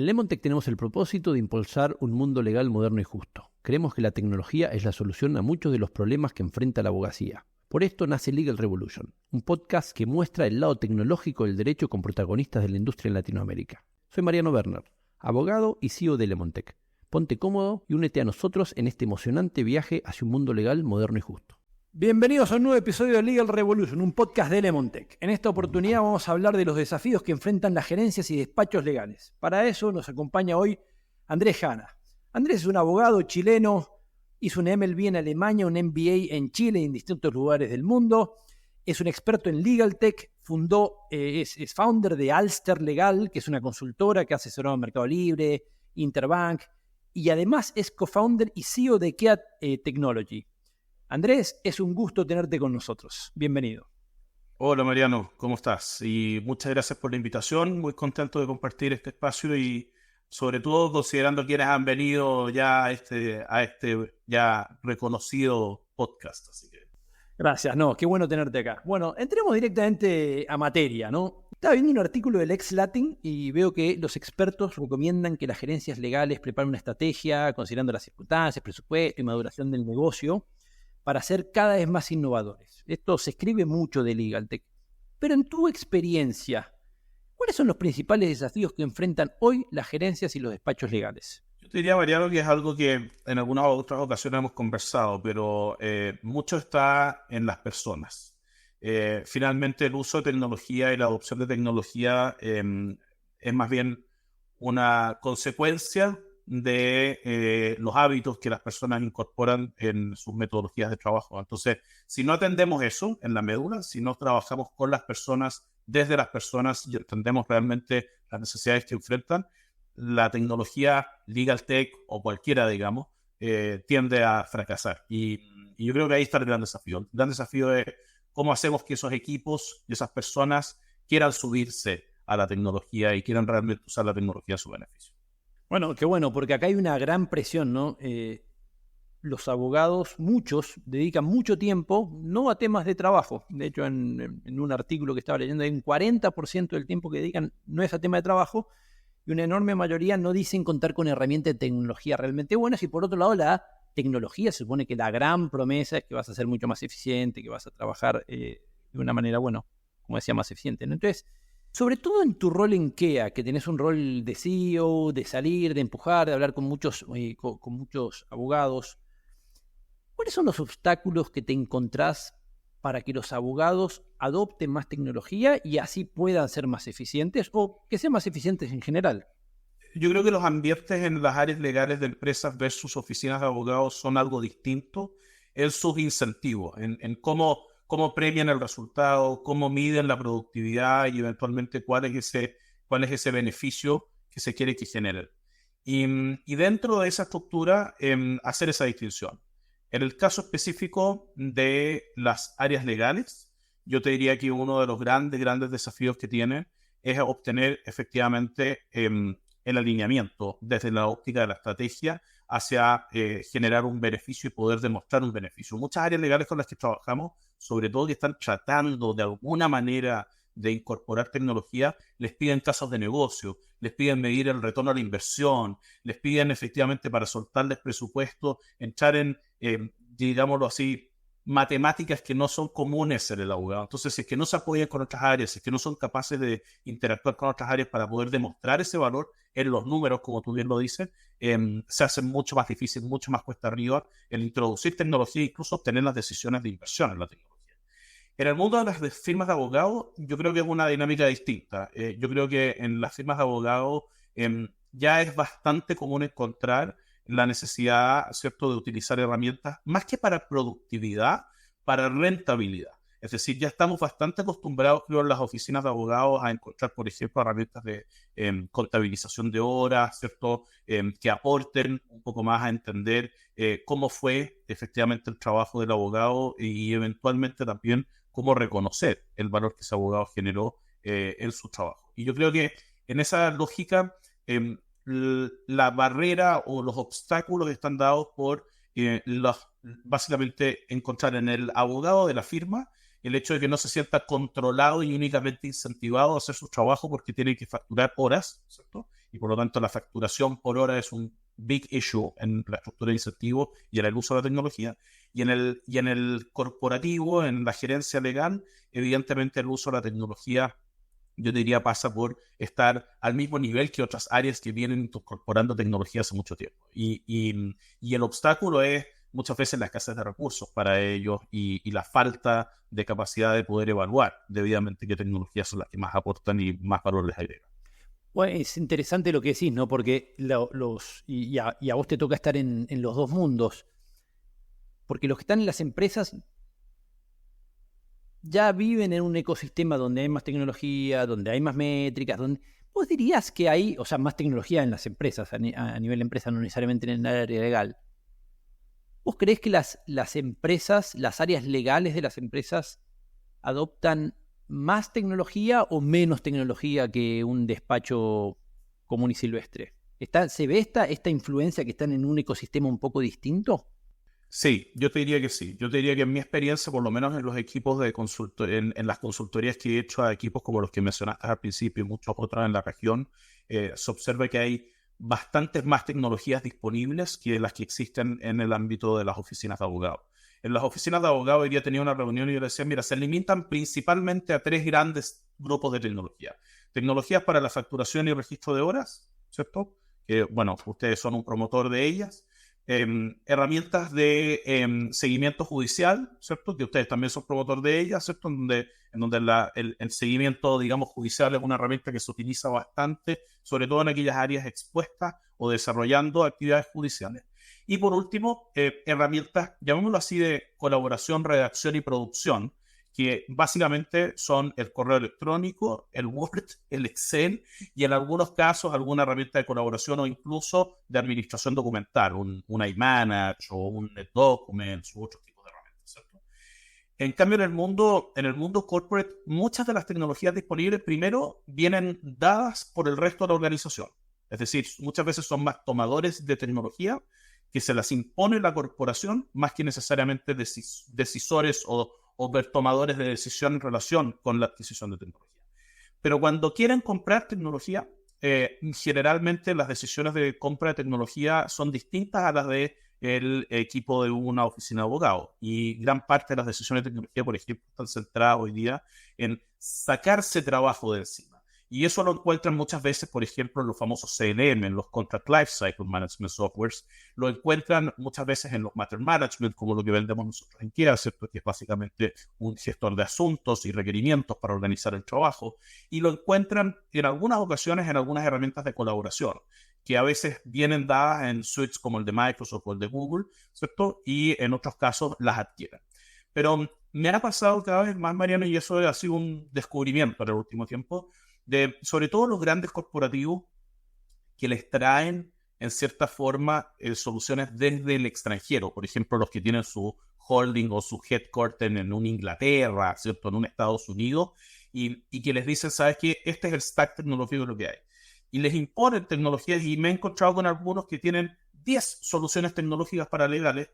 Lemontech tenemos el propósito de impulsar un mundo legal moderno y justo. Creemos que la tecnología es la solución a muchos de los problemas que enfrenta la abogacía. Por esto nace Legal Revolution, un podcast que muestra el lado tecnológico del derecho con protagonistas de la industria en Latinoamérica. Soy Mariano Werner, abogado y CEO de Lemontech. Ponte cómodo y únete a nosotros en este emocionante viaje hacia un mundo legal moderno y justo. Bienvenidos a un nuevo episodio de Legal Revolution, un podcast de Lemontech. En esta oportunidad vamos a hablar de los desafíos que enfrentan las gerencias y despachos legales. Para eso nos acompaña hoy Andrés Jana. Andrés es un abogado chileno, hizo un MLB en Alemania, un MBA en Chile y en distintos lugares del mundo. Es un experto en Legal Tech, es founder de Alster Legal, que es una consultora que ha asesorado en Mercado Libre, Interbank, y además es co-founder y CEO de Keat Technology. Andrés, es un gusto tenerte con nosotros. Bienvenido. Hola Mariano, ¿cómo estás? Y muchas gracias por la invitación. Muy contento de compartir este espacio y sobre todo considerando quienes han venido ya a este ya reconocido podcast. Así que... Gracias, qué bueno tenerte acá. Bueno, entremos directamente a materia, ¿no? Estaba viendo un artículo del Ex Latin y veo que los expertos recomiendan que las gerencias legales preparen una estrategia considerando las circunstancias, presupuesto y maduración del negocio para ser cada vez más innovadores. Esto se escribe mucho de Legal Tech. Pero en tu experiencia, ¿cuáles son los principales desafíos que enfrentan hoy las gerencias y los despachos legales? Yo te diría, Mariano, que es algo que en algunas otras ocasiones hemos conversado, pero mucho está en las personas. Finalmente, el uso de tecnología y la adopción de tecnología es más bien una consecuencia de los hábitos que las personas incorporan en sus metodologías de trabajo. Entonces, si no atendemos eso en la médula, si no trabajamos con las personas, desde las personas y entendemos realmente las necesidades que enfrentan, la tecnología, Legal Tech o cualquiera, digamos, tiende a fracasar. Y yo creo que ahí está el gran desafío. El gran desafío es cómo hacemos que esos equipos y esas personas quieran subirse a la tecnología y quieran realmente usar la tecnología a su beneficio. Bueno, qué bueno, porque acá hay una gran presión, ¿no? Los abogados, muchos, dedican mucho tiempo, no a temas de trabajo. De hecho, en un artículo que estaba leyendo, hay un 40% del tiempo que dedican no es a tema de trabajo, y una enorme mayoría no dicen contar con herramientas de tecnología realmente buenas. Y por otro lado, la tecnología se supone que la gran promesa es que vas a ser mucho más eficiente, que vas a trabajar de una manera, bueno, como decía, más eficiente, ¿no? Entonces, sobre todo en tu rol en KEA, que tenés un rol de CEO, de salir, de empujar, de hablar con muchos abogados, ¿cuáles son los obstáculos que te encontrás para que los abogados adopten más tecnología y así puedan ser más eficientes o que sean más eficientes en general? Yo creo que los ambientes en las áreas legales de empresas versus oficinas de abogados son algo distinto en sus incentivos, en cómo premian el resultado, cómo miden la productividad y eventualmente cuál es ese beneficio que se quiere que genere. Y dentro de esa estructura, hacer esa distinción. En el caso específico de las áreas legales, yo te diría que uno de los grandes desafíos que tienen es obtener efectivamente el alineamiento desde la óptica de la estrategia hacia generar un beneficio y poder demostrar un beneficio. Muchas áreas legales con las que trabajamos, sobre todo que están tratando de alguna manera de incorporar tecnología, les piden casos de negocio, les piden medir el retorno a la inversión, les piden efectivamente para soltarles presupuesto, entrar en, digámoslo así, matemáticas que no son comunes en el abogado. Entonces, si es que no se apoyan con otras áreas, si es que no son capaces de interactuar con otras áreas para poder demostrar ese valor en los números, como tú bien lo dices, se hace mucho más difícil, mucho más cuesta arriba el introducir tecnología e incluso obtener las decisiones de inversión en la tecnología. En el mundo de las firmas de abogados, yo creo que es una dinámica distinta. Yo creo que en las firmas de abogados ya es bastante común encontrar la necesidad, ¿cierto?, de utilizar herramientas más que para productividad, para rentabilidad. Es decir, ya estamos bastante acostumbrados, creo, en las oficinas de abogados a encontrar, por ejemplo, herramientas de contabilización de horas, ¿cierto?, que aporten un poco más a entender cómo fue efectivamente el trabajo del abogado y eventualmente también cómo reconocer el valor que ese abogado generó en su trabajo. Y yo creo que en esa lógica, la barrera o los obstáculos están dados por básicamente encontrar en el abogado de la firma el hecho de que no se sienta controlado y únicamente incentivado a hacer su trabajo porque tiene que facturar horas, ¿cierto? Y por lo tanto la facturación por hora es un big issue en la estructura de incentivos y en el uso de la tecnología. Y en el corporativo, en la gerencia legal, evidentemente el uso de la tecnología, yo diría, pasa por estar al mismo nivel que otras áreas que vienen incorporando tecnología hace mucho tiempo. Y el obstáculo es muchas veces la escasez de recursos para ellos y la falta de capacidad de poder evaluar debidamente qué tecnologías son las que más aportan y más valor les agregan. Bueno, es interesante lo que decís, ¿no? Porque a vos te toca estar en los dos mundos. Porque los que están en las empresas ya viven en un ecosistema donde hay más tecnología, donde hay más métricas, donde vos dirías que hay, o sea, más tecnología en las empresas, a nivel de empresa, no necesariamente en el área legal. ¿Vos creés que las empresas, las áreas legales de las empresas adoptan más tecnología o menos tecnología que un despacho común y silvestre? ¿Se ve esta influencia que están en un ecosistema un poco distinto? Sí, yo te diría que sí. Yo te diría que en mi experiencia, por lo menos en los equipos de en las consultorías que he hecho a equipos como los que mencionaste al principio y muchos otros en la región, se observa que hay bastantes más tecnologías disponibles que las que existen en el ámbito de las oficinas de abogados. En las oficinas de abogados hoy día tenía una reunión y yo decía, mira, se limitan principalmente a tres grandes grupos de tecnología. Tecnologías para la facturación y registro de horas, ¿cierto? Que, bueno, ustedes son un promotor de ellas. Herramientas de seguimiento judicial, ¿cierto? Que ustedes también son promotor de ellas, ¿cierto? En donde el seguimiento, digamos, judicial es una herramienta que se utiliza bastante, sobre todo en aquellas áreas expuestas o desarrollando actividades judiciales. Y por último, herramientas, llamémoslo así, de colaboración, redacción y producción, que básicamente son el correo electrónico, el Word, el Excel y en algunos casos alguna herramienta de colaboración o incluso de administración documental, un iManage o un NetDocuments u otros tipos de herramientas, ¿cierto? En cambio, en el mundo corporate, muchas de las tecnologías disponibles primero vienen dadas por el resto de la organización. Es decir, muchas veces son más tomadores de tecnología que se las impone la corporación más que necesariamente decisores o tomadores de decisión en relación con la adquisición de tecnología. Pero cuando quieren comprar tecnología, generalmente las decisiones de compra de tecnología son distintas a las del equipo de una oficina de abogados. Y gran parte de las decisiones de tecnología, por ejemplo, están centradas hoy día en sacarse trabajo de encima. Y eso lo encuentran muchas veces, por ejemplo, en los famosos CLM, en los Contract Lifecycle Management Softwares. Lo encuentran muchas veces en los Matter Management, como lo que vendemos nosotros en KEA, ¿cierto? Que es básicamente un gestor de asuntos y requerimientos para organizar el trabajo. Y lo encuentran en algunas ocasiones en algunas herramientas de colaboración, que a veces vienen dadas en suites como el de Microsoft o el de Google, ¿cierto? Y en otros casos las adquieren. Pero me ha pasado cada vez más, Mariano, y eso ha sido un descubrimiento en el último tiempo, sobre todo los grandes corporativos que les traen, en cierta forma, soluciones desde el extranjero. Por ejemplo, los que tienen su holding o su headquarter en una Inglaterra, ¿cierto? En un Estados Unidos, y que les dicen, ¿sabes qué? Este es el stack tecnológico de lo que hay. Y les imponen tecnologías, y me he encontrado con algunos que tienen 10 soluciones tecnológicas paralegales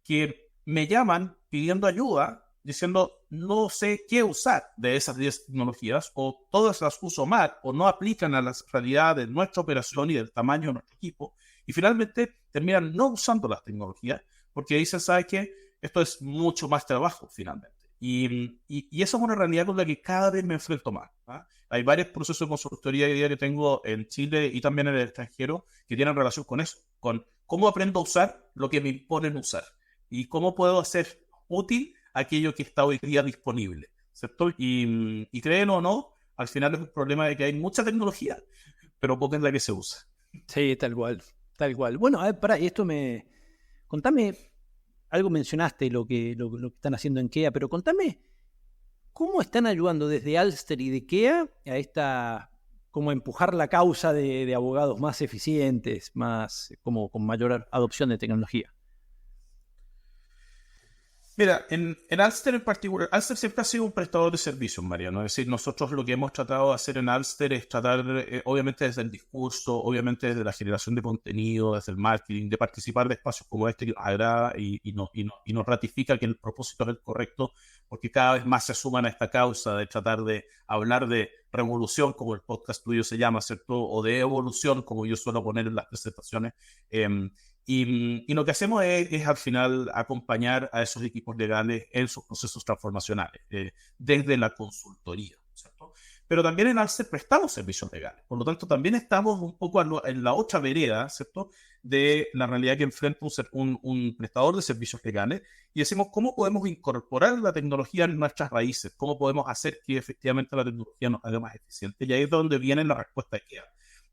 que me llaman pidiendo ayuda, diciendo, no sé qué usar de esas 10 tecnologías, o todas las uso mal, o no aplican a la realidad de nuestra operación y del tamaño de nuestro equipo, y finalmente terminan no usando las tecnologías, porque dicen, ¿sabes qué? Esto es mucho más trabajo, finalmente. Y esa es una realidad con la que cada vez me enfrento más. ¿Ah? Hay varios procesos de consultoría que tengo en Chile y también en el extranjero que tienen relación con eso, con cómo aprendo a usar lo que me imponen usar, y cómo puedo hacer útil aquello que está hoy día disponible, ¿cierto? Y créelo o no, al final es un problema de que hay mucha tecnología, pero poca es la que se usa. Sí, tal cual, tal cual. Bueno, a ver, pará, contame, algo mencionaste lo que están haciendo en KEA, pero contame, ¿cómo están ayudando desde Alster y de KEA como empujar la causa de abogados más eficientes, más, como con mayor adopción de tecnología? Mira, en Alster en particular, Alster siempre ha sido un prestador de servicios, Mariano. Es decir, nosotros lo que hemos tratado de hacer en Alster es tratar, obviamente desde el discurso, obviamente desde la generación de contenido, desde el marketing, de participar de espacios como este que nos agrada y nos ratifica que el propósito es el correcto, porque cada vez más se suman a esta causa de tratar de hablar de revolución, como el podcast tuyo se llama, ¿cierto? O de evolución, como yo suelo poner en las presentaciones. Y lo que hacemos es al final acompañar a esos equipos legales en sus procesos transformacionales, desde la consultoría, ¿cierto? Pero también en Alcer prestamos servicios legales, por lo tanto también estamos un poco en la otra vereda, ¿cierto? De la realidad que enfrenta un prestador de servicios legales y decimos cómo podemos incorporar la tecnología en nuestras raíces, cómo podemos hacer que efectivamente la tecnología nos haga más eficiente. Y ahí es donde viene la respuesta de KEA.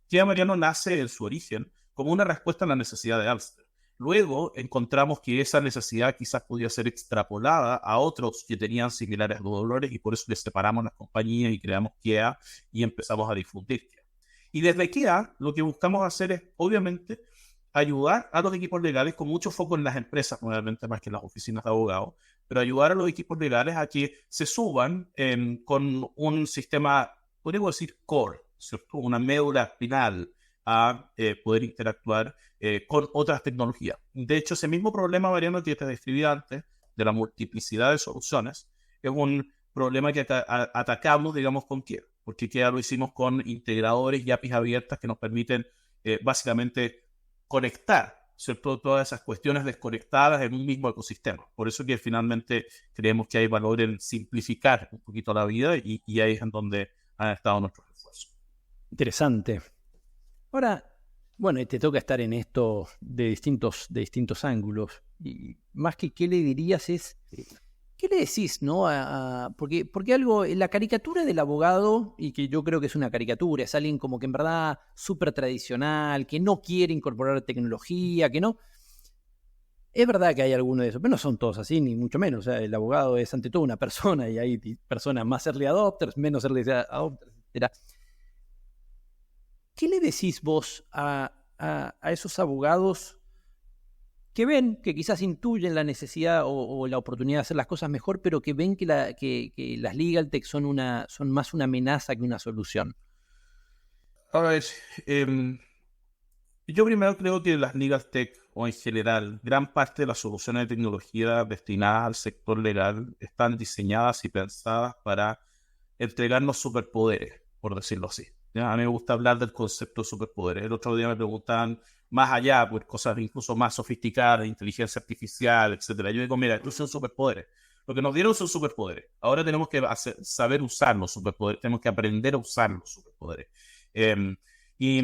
KEA, Mariano, nace en su origen como una respuesta a la necesidad de Alster. Luego encontramos que esa necesidad quizás podía ser extrapolada a otros que tenían similares dolores y por eso les separamos las compañías y creamos KEA y empezamos a difundir KEA. Y desde KEA lo que buscamos hacer es, obviamente, ayudar a los equipos legales con mucho foco en las empresas, nuevamente más que en las oficinas de abogados, pero ayudar a los equipos legales a que se suban con un sistema, podríamos decir, core, ¿cierto? Una médula espinal a poder interactuar con otras tecnologías. De hecho, ese mismo problema, Mariano, que te describí antes, de la multiplicidad de soluciones, es un problema que atacamos, digamos, con KEA, porque KEA lo hicimos con integradores y APIs abiertas que nos permiten básicamente conectar, ¿cierto? Todas esas cuestiones desconectadas en un mismo ecosistema. Por eso que finalmente creemos que hay valor en simplificar un poquito la vida y ahí es en donde han estado nuestros esfuerzos. Interesante. Ahora, bueno, te toca estar en esto de distintos ángulos. Y más que qué le dirías es, ¿qué le decís, no? Porque algo, la caricatura del abogado, y que yo creo que es una caricatura, es alguien como que en verdad súper tradicional, que no quiere incorporar tecnología, que no. Es verdad que hay algunos de esos, pero no son todos así, ni mucho menos. O sea, el abogado es ante todo una persona y hay personas más early adopters, menos early adopters, etc. ¿Qué le decís vos a esos abogados que ven, que quizás intuyen la necesidad o la oportunidad de hacer las cosas mejor, pero que ven que las legal tech son más una amenaza que una solución? A ver, yo primero creo que las legal tech, o en general, gran parte de las soluciones de tecnología destinadas al sector legal están diseñadas y pensadas para entregarnos superpoderes, por decirlo así. ¿Ya? A mí me gusta hablar del concepto de superpoderes. El otro día me preguntaban más allá, pues cosas incluso más sofisticadas, inteligencia artificial, etcétera. Yo digo, mira, estos son superpoderes. Lo que nos dieron son superpoderes. Ahora tenemos que saber usar los superpoderes, tenemos que aprender a usar los superpoderes. Y,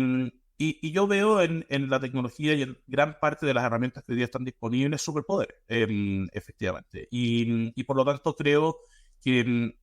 y yo veo en la tecnología y en gran parte de las herramientas que hoy día están disponibles superpoderes, efectivamente. Y por lo tanto creo que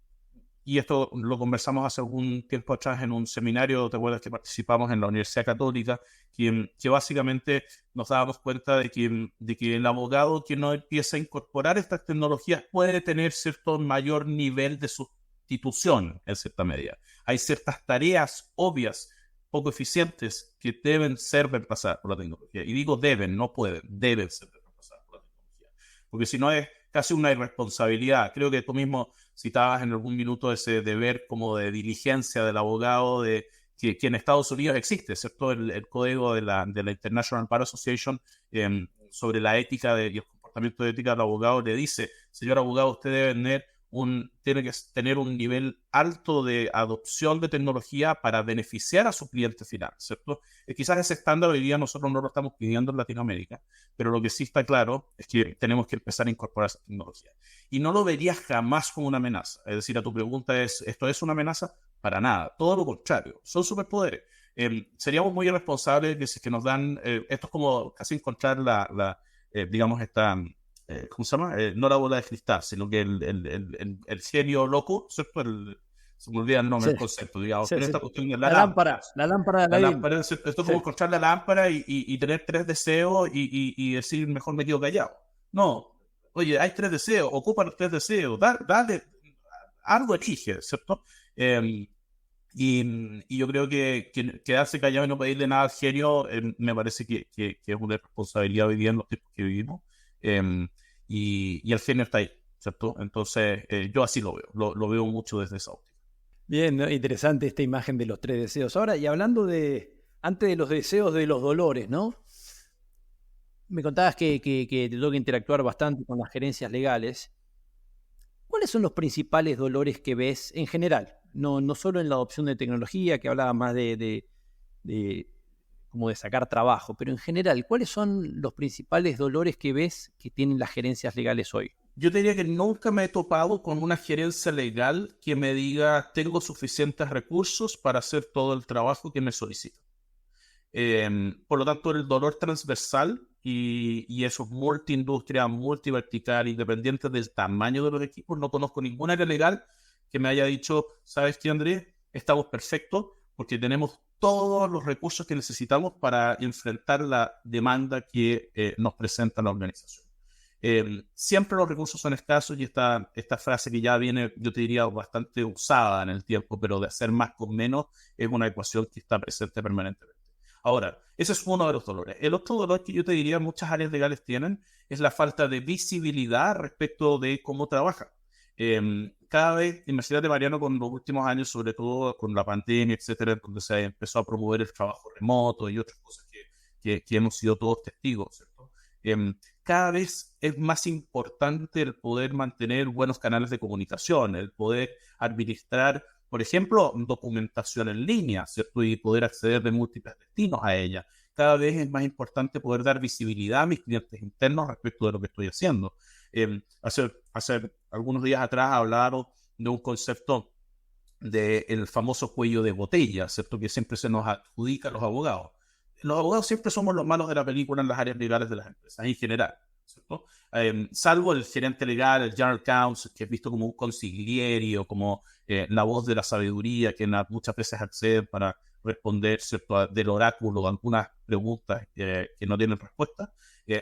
y esto lo conversamos hace algún tiempo atrás en un seminario, ¿te acuerdas que participamos en la Universidad Católica? Que básicamente nos dábamos cuenta de que el abogado que no empieza a incorporar estas tecnologías puede tener cierto mayor nivel de sustitución en cierta medida. Hay ciertas tareas obvias, poco eficientes, que deben ser reemplazadas por la tecnología. Y digo deben, no pueden, deben ser reemplazadas por la tecnología. Porque si no es casi una irresponsabilidad. Creo que tú mismo citabas en algún minuto ese deber como de diligencia del abogado, de que en Estados Unidos existe, ¿cierto? El código de la International Bar Association sobre la ética y el comportamiento de ética del abogado le dice, señor abogado, usted tiene que tener un nivel alto de adopción de tecnología para beneficiar a su cliente final, ¿cierto? Quizás ese estándar hoy día nosotros no lo estamos pidiendo en Latinoamérica, pero lo que sí está claro es que tenemos que empezar a incorporar esa tecnología. Y no lo vería jamás como una amenaza. Es decir, a tu pregunta es, ¿esto es una amenaza? Para nada, todo lo contrario, son superpoderes. Seríamos muy irresponsables que si que nos dan, esto es como casi encontrar digamos, esta... ¿cómo se llama? No la bola de cristal, sino que el genio loco, ¿cierto? Se me olvida el nombre del concepto, digamos. Sí, pero sí. esta cuestión de La lámpara de la Aladín. lámpara, esto es como encontrar la lámpara y tener 3 deseos y decir, mejor me quedo callado. No, oye, hay 3 deseos, ocupa los 3 deseos, dale, algo exige, ¿cierto? Y yo creo que quedarse callado y no pedirle nada al genio me parece que es una responsabilidad hoy día en los tiempos que vivimos. y el genio está ahí, ¿cierto? Entonces, yo así lo veo, lo veo mucho desde esa óptica. Bien, ¿no? Interesante esta imagen de los 3 deseos. Ahora, y hablando antes de los deseos, de los dolores, ¿no? Me contabas que te toca interactuar bastante con las gerencias legales. ¿Cuáles son los principales dolores que ves en general? No solo en la adopción de tecnología, que hablaba más de como de sacar trabajo, pero en general, ¿cuáles son los principales dolores que ves que tienen las gerencias legales hoy? Yo te diría que nunca me he topado con una gerencia legal que me diga tengo suficientes recursos para hacer todo el trabajo que me solicitan. Por lo tanto, el dolor transversal y eso multiindustria, multivertical, independiente del tamaño de los equipos, no conozco ninguna área legal que me haya dicho, ¿sabes qué, Andrés? Estamos perfectos porque tenemos todos los recursos que necesitamos para enfrentar la demanda que nos presenta la organización. Siempre los recursos son escasos y esta frase que ya viene, yo te diría, bastante usada en el tiempo, pero de hacer más con menos es una ecuación que está presente permanentemente. Ahora, ese es uno de los dolores. El otro dolor que yo te diría muchas áreas legales tienen es la falta de visibilidad respecto de cómo trabajan. Cada vez, imagínate, Mariano, con los últimos años, sobre todo con la pandemia, etcétera, donde se empezó a promover el trabajo remoto y otras cosas que hemos sido todos testigos, ¿cierto? Cada vez es más importante el poder mantener buenos canales de comunicación, el poder administrar, por ejemplo, documentación en línea, ¿cierto? Y poder acceder de múltiples destinos a ella. Cada vez es más importante poder dar visibilidad a mis clientes internos respecto de lo que estoy haciendo. Hace algunos días atrás hablaron de un concepto del famoso cuello de botella, ¿cierto? Que siempre se nos adjudica a los abogados. Los abogados siempre somos los malos de la película en las áreas legales de las empresas, en general, ¿cierto? Salvo el gerente legal, el general counsel, que es visto como un consigliere o como la voz de la sabiduría, que muchas veces accede para responder, ¿cierto?, del oráculo a algunas preguntas que no tienen respuesta.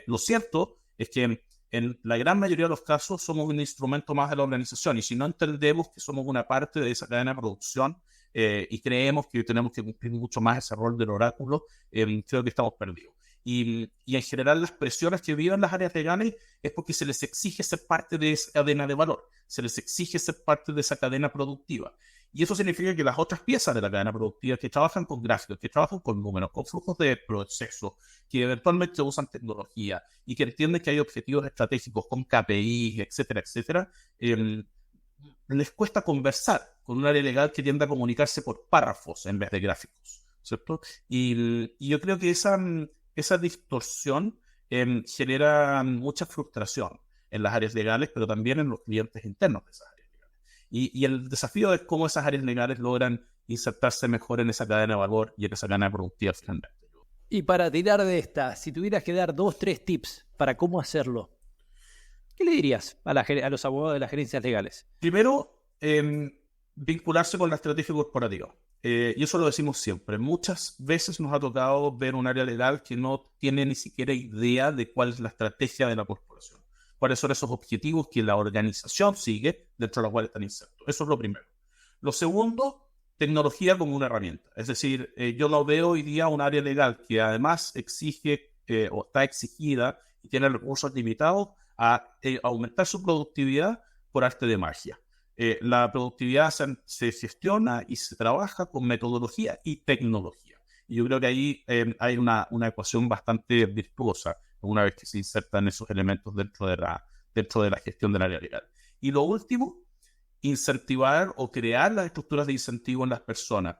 Lo cierto es que en la gran mayoría de los casos somos un instrumento más de la organización, y si no entendemos que somos una parte de esa cadena de producción y creemos que tenemos que cumplir mucho más ese rol del oráculo, creo que estamos perdidos. Y en general las presiones que viven las áreas legales es porque se les exige ser parte de esa cadena de valor, se les exige ser parte de esa cadena productiva. Y eso significa que las otras piezas de la cadena productiva que trabajan con gráficos, que trabajan con números, con flujos de procesos, que eventualmente usan tecnología y que entienden que hay objetivos estratégicos con KPIs, etcétera, etcétera, les cuesta conversar con un área legal que tiende a comunicarse por párrafos en vez de gráficos, ¿cierto? Y yo creo que esa distorsión genera mucha frustración en las áreas legales, pero también en los clientes internos de esas áreas legales. Y el desafío es cómo esas áreas legales logran insertarse mejor en esa cadena de valor y en esa cadena productiva finalmente. Y para tirar de esta, si tuvieras que dar 2-3 tips para cómo hacerlo, ¿qué le dirías a los abogados de las gerencias legales? Primero, vincularse con la estrategia corporativa. Y eso lo decimos siempre. Muchas veces nos ha tocado ver un área legal que no tiene ni siquiera idea de cuál es la estrategia de la corporación, cuáles son esos objetivos que la organización sigue, dentro de los cuales están insertos. Eso es lo primero. Lo segundo, tecnología como una herramienta. Es decir, yo no veo hoy día un área legal que además exige o está exigida y tiene recursos limitados a aumentar su productividad por arte de magia. La productividad se gestiona y se trabaja con metodología y tecnología. Y yo creo que ahí hay una ecuación bastante virtuosa una vez que se insertan esos elementos dentro de la gestión del área legal. Y lo último, incentivar o crear las estructuras de incentivo en las personas.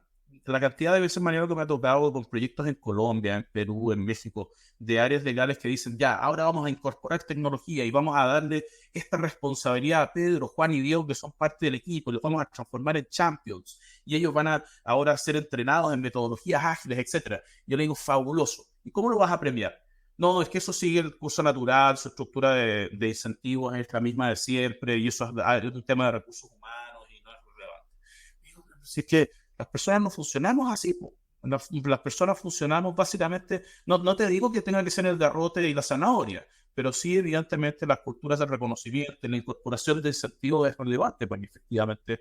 La cantidad de veces, Mariano, que me ha tocado con proyectos en Colombia, en Perú, en México, de áreas legales que dicen, ya, ahora vamos a incorporar tecnología y vamos a darle esta responsabilidad a Pedro, Juan y Diego, que son parte del equipo, los vamos a transformar en champions, y ellos van a ahora ser entrenados en metodologías ágiles, etc. Yo le digo, fabuloso. ¿Y cómo lo vas a premiar? No, es que eso sigue el curso natural, su estructura de incentivos es la misma de siempre, y eso es un tema de recursos humanos y no es relevante. Si es que las personas no funcionamos así, las personas funcionamos básicamente, no te digo que tenga que ser el garrote y la zanahoria, pero sí evidentemente las culturas de reconocimiento, la incorporación de incentivos es relevante para que efectivamente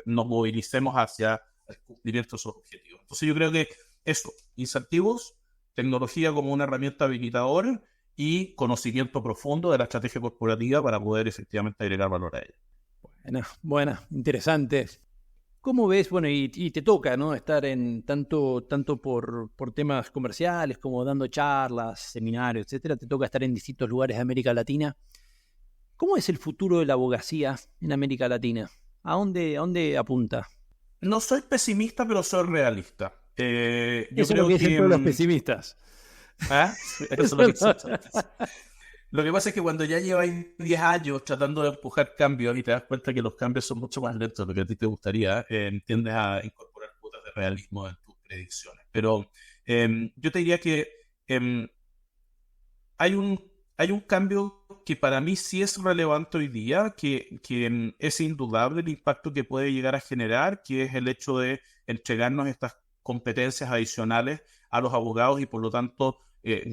nos movilicemos hacia el cumplimiento de esos objetivos. Entonces yo creo que eso, incentivos, tecnología como una herramienta habilitadora y conocimiento profundo de la estrategia corporativa para poder efectivamente agregar valor a ella. Bueno, interesante. ¿Cómo ves? Bueno, y te toca, ¿no? Estar en tanto por temas comerciales como dando charlas, seminarios, etcétera. Te toca estar en distintos lugares de América Latina. ¿Cómo es el futuro de la abogacía en América Latina? ¿A dónde apunta? No soy pesimista, pero soy realista. Yo Eso es lo creo que dicen que... todos los pesimistas. ¿Ah? Eso es lo que Lo que pasa es que cuando ya lleváis 10 años tratando de empujar cambios y te das cuenta que los cambios son mucho más lentos de lo que a ti te gustaría, tiendes a incorporar cuotas de realismo en tus predicciones. Pero yo te diría que hay un cambio que para mí sí es relevante hoy día, que es indudable el impacto que puede llegar a generar, que es el hecho de entregarnos estas competencias adicionales a los abogados y por lo tanto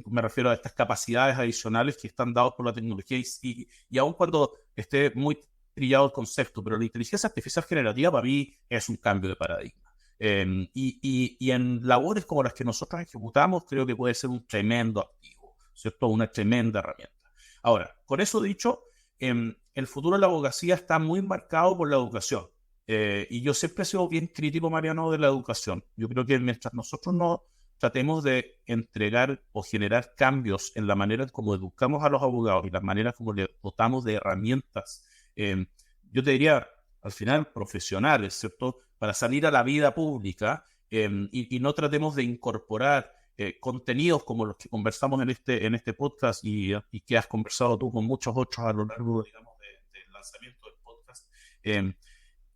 me refiero a estas capacidades adicionales que están dadas por la tecnología y aun cuando esté muy trillado el concepto, pero la inteligencia artificial generativa para mí es un cambio de paradigma. Y en labores como las que nosotros ejecutamos creo que puede ser un tremendo activo, ¿cierto? Una tremenda herramienta. Ahora, con eso dicho, el futuro de la abogacía está muy marcado por la educación. Y yo siempre he sido bien crítico, Mariano, de la educación. Yo creo que mientras nosotros no tratemos de entregar o generar cambios en la manera como educamos a los abogados y la manera como les dotamos de herramientas, yo te diría, al final, profesionales, ¿cierto? Para salir a la vida pública y no tratemos de incorporar contenidos como los que conversamos en este podcast y que has conversado tú con muchos otros a lo largo, digamos, del lanzamiento del podcast.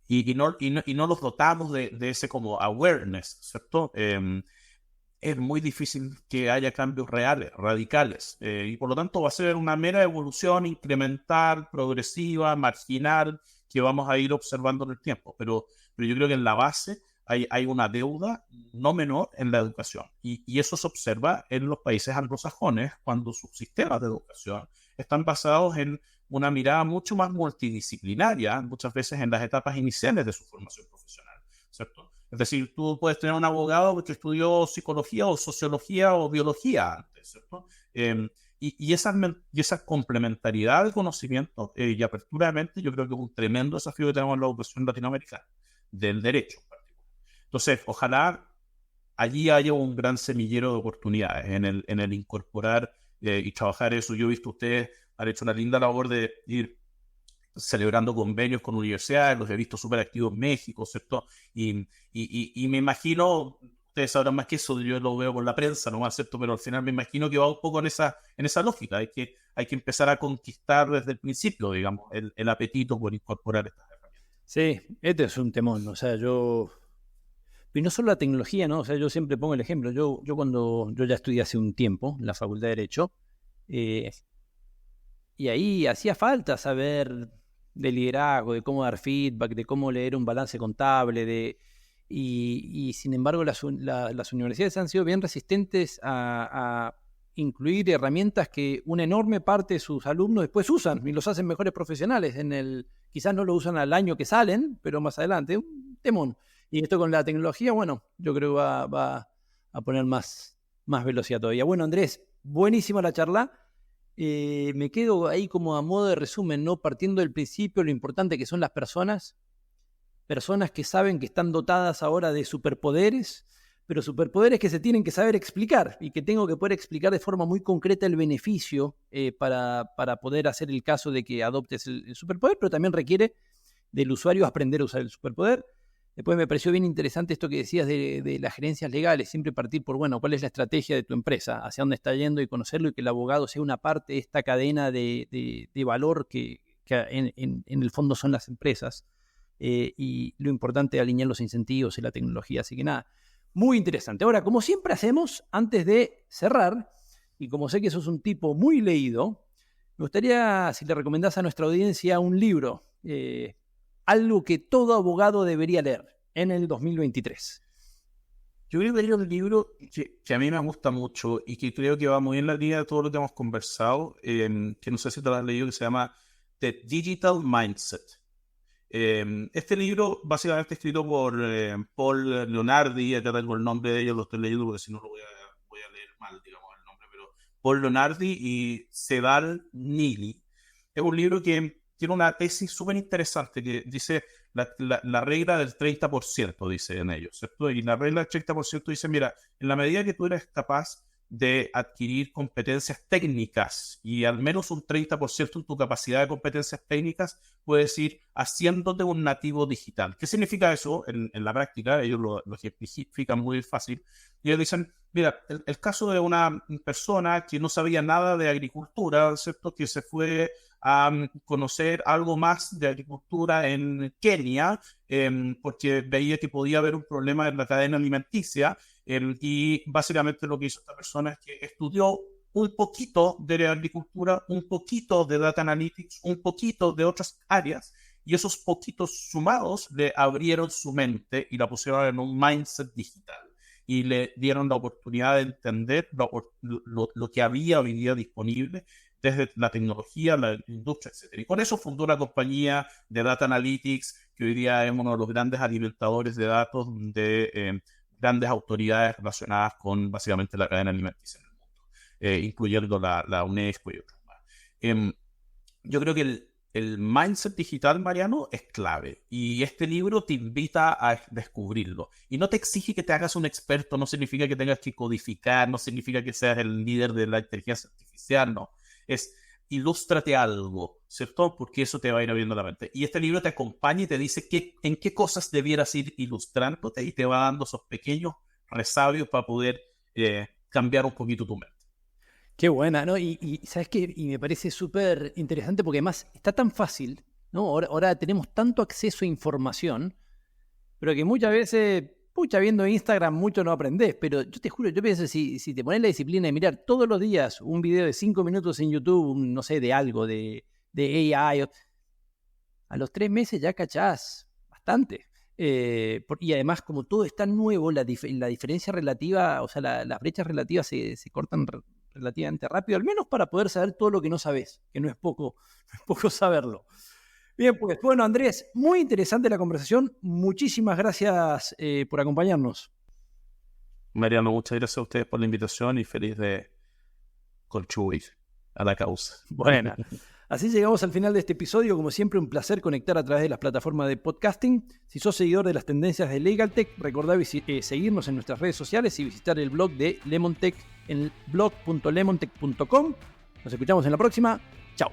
Y no los dotamos de ese como awareness, ¿cierto? Es muy difícil que haya cambios reales, radicales, y por lo tanto va a ser una mera evolución incremental, progresiva, marginal, que vamos a ir observando en el tiempo. Pero yo creo que en la base hay una deuda no menor en la educación, y eso se observa en los países anglosajones cuando sus sistemas de educación están basados en una mirada mucho más multidisciplinaria, muchas veces en las etapas iniciales de su formación profesional, ¿cierto? Es decir, tú puedes tener un abogado que estudió psicología o sociología o biología antes, ¿cierto? Y esa complementariedad de conocimiento y apertura de mente, yo creo que es un tremendo desafío que tenemos en la educación latinoamericana, del derecho en particular. Entonces, ojalá allí haya un gran semillero de oportunidades en el incorporar y trabajar eso. Yo he visto ustedes han hecho una linda labor de ir celebrando convenios con universidades, los he visto súper activos en México, ¿cierto? Y me imagino, ustedes sabrán más que eso, yo lo veo por la prensa nomás, ¿cierto? Pero al final me imagino que va un poco en esa lógica, hay que empezar a conquistar desde el principio, digamos, el apetito por incorporar estas herramientas. Sí, este es un temón, o sea, y no solo la tecnología, ¿no? O sea, yo siempre pongo el ejemplo, yo cuando yo ya estudié hace un tiempo en la Facultad de Derecho, y ahí hacía falta saber de liderazgo, de cómo dar feedback, de cómo leer un balance contable, y sin embargo las universidades han sido bien resistentes a incluir herramientas que una enorme parte de sus alumnos después usan y los hacen mejores profesionales. Quizás no lo usan al año que salen, pero más adelante, un temón. Y esto con la tecnología, bueno, yo creo que va a poner más velocidad todavía. Bueno, Andrés, buenísima la charla. Me quedo ahí como a modo de resumen, ¿no? Partiendo del principio, lo importante que son las personas que saben que están dotadas ahora de superpoderes, pero superpoderes que se tienen que saber explicar y que tengo que poder explicar de forma muy concreta el beneficio para poder hacer el caso de que adoptes el superpoder, pero también requiere del usuario aprender a usar el superpoder. Después me pareció bien interesante esto que decías de las gerencias legales, siempre partir por, bueno, cuál es la estrategia de tu empresa, hacia dónde está yendo y conocerlo, y que el abogado sea una parte de esta cadena de valor que en el fondo son las empresas, y lo importante es alinear los incentivos y la tecnología. Así que nada, muy interesante. Ahora, como siempre hacemos, antes de cerrar, y como sé que sos un tipo muy leído, me gustaría si le recomendás a nuestra audiencia un libro, algo que todo abogado debería leer en el 2023. Yo creo que hay un libro que a mí me gusta mucho y que creo que va muy en la línea de todo lo que hemos conversado, que no sé si te lo has leído, que se llama The Digital Mindset. Este libro básicamente escrito por Paul Leonardi, acá tengo el nombre de ellos, lo estoy leyendo porque si no lo voy a leer mal, digamos el nombre, pero Paul Leonardi y Sedal Neely. Es un libro que tiene una tesis súper interesante que dice la regla del 30%, dice en ellos, ¿cierto? Y la regla del 30% dice, mira, en la medida que tú eres capaz de adquirir competencias técnicas y al menos un 30% en tu capacidad de competencias técnicas, puedes ir haciéndote un nativo digital. ¿Qué significa eso en la práctica? Ellos lo ejemplifican muy fácil. Y ellos dicen, mira, el caso de una persona que no sabía nada de agricultura, ¿cierto? Que se fue a conocer algo más de agricultura en Kenia, porque veía que podía haber un problema en la cadena alimenticia, y básicamente lo que hizo esta persona es que estudió un poquito de agricultura, un poquito de data analytics, un poquito de otras áreas, y esos poquitos sumados le abrieron su mente y la pusieron en un mindset digital y le dieron la oportunidad de entender lo que había hoy día disponible desde la tecnología, la industria, etc. Y con eso fundó una compañía de data analytics que hoy día es uno de los grandes alimentadores de datos de grandes autoridades relacionadas con básicamente la cadena alimenticia en el mundo, incluyendo la UNESCO y otros más. Yo creo que el mindset digital, Mariano, es clave y este libro te invita a descubrirlo y no te exige que te hagas un experto, no significa que tengas que codificar, no significa que seas el líder de la inteligencia artificial, no. Es ilústrate algo, ¿cierto? Porque eso te va a ir abriendo la mente. Y este libro te acompaña y te dice en qué cosas debieras ir ilustrándote y te va dando esos pequeños resabios para poder cambiar un poquito tu mente. Qué buena, ¿no? Y ¿sabes qué? Y me parece súper interesante porque además está tan fácil, ¿no? Ahora tenemos tanto acceso a información, pero que muchas veces, viendo Instagram mucho no aprendés, pero yo te juro, yo pienso, si te pones la disciplina de mirar todos los días un video de 5 minutos en YouTube, no sé, de algo, de AI, a los 3 meses ya cachás bastante. Y además, como todo es tan nuevo, la diferencia relativa, o sea, las brechas relativas se cortan relativamente rápido, al menos para poder saber todo lo que no sabés, que no es poco saberlo. Bien, pues bueno, Andrés, muy interesante la conversación. Muchísimas gracias por acompañarnos. Mariano, muchas gracias a ustedes por la invitación y feliz de contribuir a la causa. Bueno, así llegamos al final de este episodio. Como siempre, un placer conectar a través de las plataformas de podcasting. Si sos seguidor de las tendencias de LegalTech, recordá seguirnos en nuestras redes sociales y visitar el blog de LemonTech en blog.lemontech.com. Nos escuchamos en la próxima. Chao.